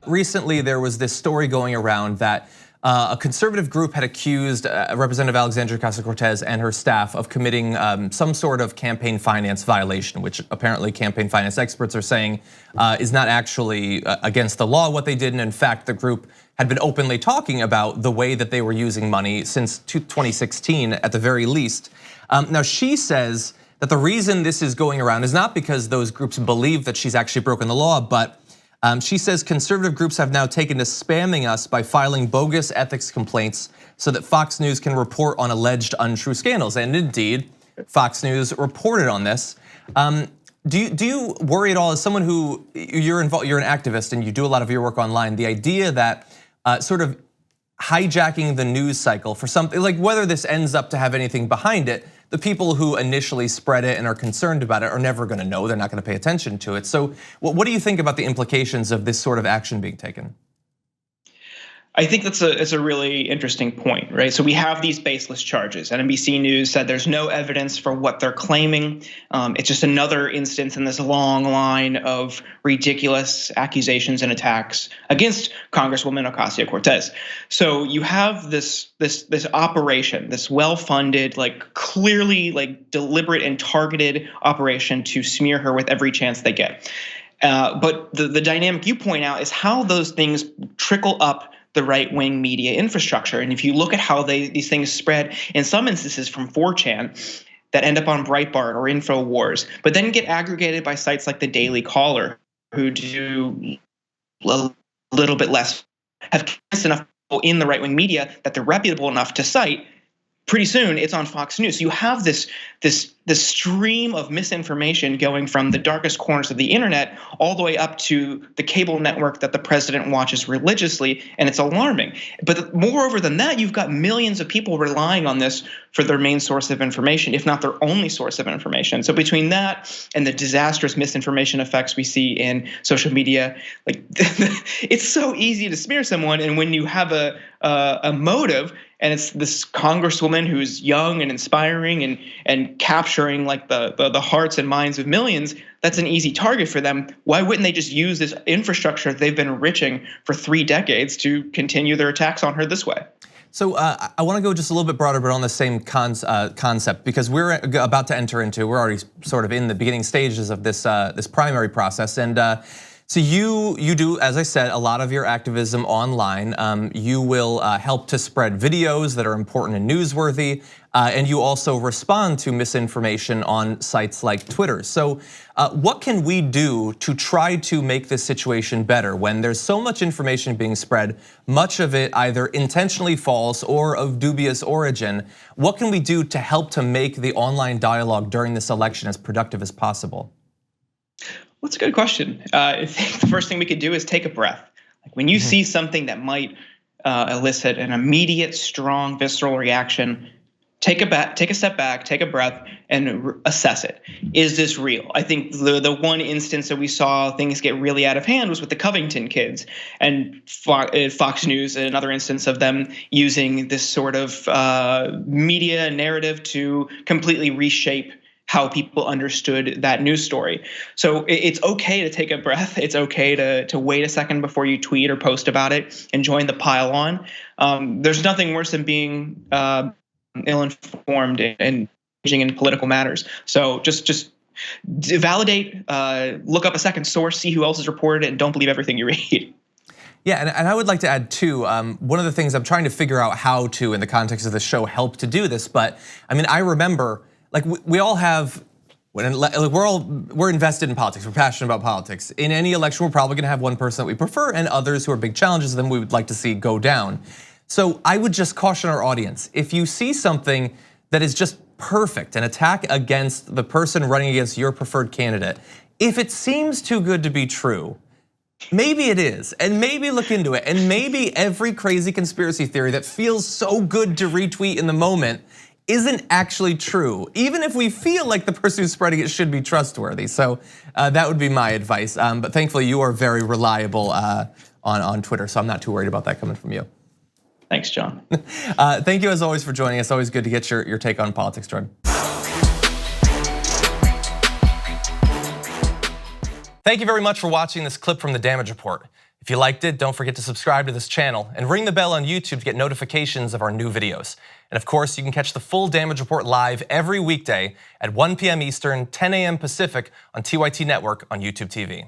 recently there was this story going around that a conservative group had accused Representative Alexandria Ocasio-Cortez and her staff of committing some sort of campaign finance violation, which apparently campaign finance experts are saying is not actually against the law what they did. And in fact, the group had been openly talking about the way that they were using money since 2016 at the very least. Now she says that the reason this is going around is not because those groups believe that she's actually broken the law, but she says conservative groups have now taken to spamming us by filing bogus ethics complaints so that Fox News can report on alleged untrue scandals. And indeed, Fox News reported on this. Do you worry at all, as someone who you're an activist and you do a lot of your work online, the idea that sort of hijacking the news cycle for something, like whether this ends up to have anything behind it, the people who initially spread it and are concerned about it are never gonna know, they're not gonna pay attention to it. So what do you think about the implications of this sort of action being taken? I think it's a really interesting point, right? So we have these baseless charges. And NBC News said there's no evidence for what they're claiming. It's just another instance in this long line of ridiculous accusations and attacks against Congresswoman Ocasio-Cortez. So you have this operation, this well-funded, like clearly like deliberate and targeted operation to smear her with every chance they get. But the dynamic you point out is how those things trickle up the right-wing media infrastructure. And if you look at how these things spread, in some instances from 4chan, that end up on Breitbart or InfoWars, but then get aggregated by sites like the Daily Caller, who do a little bit less, have convinced enough people in the right-wing media that they're reputable enough to cite, pretty soon it's on Fox News. So you have this stream of misinformation going from the darkest corners of the internet all the way up to the cable network that the president watches religiously, and it's alarming. But moreover than that, you've got millions of people relying on this for their main source of information, if not their only source of information. So between that and the disastrous misinformation effects we see in social media, like it's so easy to smear someone. And when you have a motive, and it's this congresswoman who's young and inspiring and capturing like the hearts and minds of millions, that's an easy target for them. Why wouldn't they just use this infrastructure they've been enriching for 3 decades to continue their attacks on her this way? So I want to go just a little bit broader, but on the same concept, because we're about to enter into, we're already sort of in the beginning stages of this primary process, and so you do, as I said, a lot of your activism online. You will help to spread videos that are important and newsworthy, and you also respond to misinformation on sites like Twitter. So what can we do to try to make this situation better when there's so much information being spread, much of it either intentionally false or of dubious origin? What can we do to help to make the online dialogue during this election as productive as possible? That's a good question. I think the first thing we could do is take a breath. Like when you see something that might elicit an immediate, strong, visceral reaction, take a step back, take a breath, and assess it. Is this real? I think the one instance that we saw things get really out of hand was with the Covington kids, and Fox News, another instance of them using this sort of media narrative to completely reshape how people understood that news story. So it's okay to take a breath. It's okay to wait a second before you tweet or post about it and join the pile on. There's nothing worse than being ill-informed and engaging in political matters. So just validate, look up a second source, see who else has reported it, and don't believe everything you read. Yeah, and I would like to add too, one of the things I'm trying to figure out how to, in the context of the show, help to do this. But I mean, I remember, like we all have, we're invested in politics. We're passionate about politics. In any election, we're probably gonna have one person that we prefer and others who are big challenges them we would like to see go down. So I would just caution our audience, if you see something that is just perfect, an attack against the person running against your preferred candidate, if it seems too good to be true, maybe it is, and maybe look into it, and maybe every crazy conspiracy theory that feels so good to retweet in the moment isn't actually true, even if we feel like the person who's spreading it should be trustworthy. So that would be my advice. But thankfully you are very reliable on Twitter, so I'm not too worried about that coming from you. Thanks, John. Thank you as always for joining us. Always good to get your take on politics, Jordan. Thank you very much for watching this clip from The Damage Report. If you liked it, don't forget to subscribe to this channel and ring the bell on YouTube to get notifications of our new videos. And of course, you can catch the full Damage Report live every weekday at 1 p.m. Eastern, 10 a.m. Pacific on TYT Network on YouTube TV.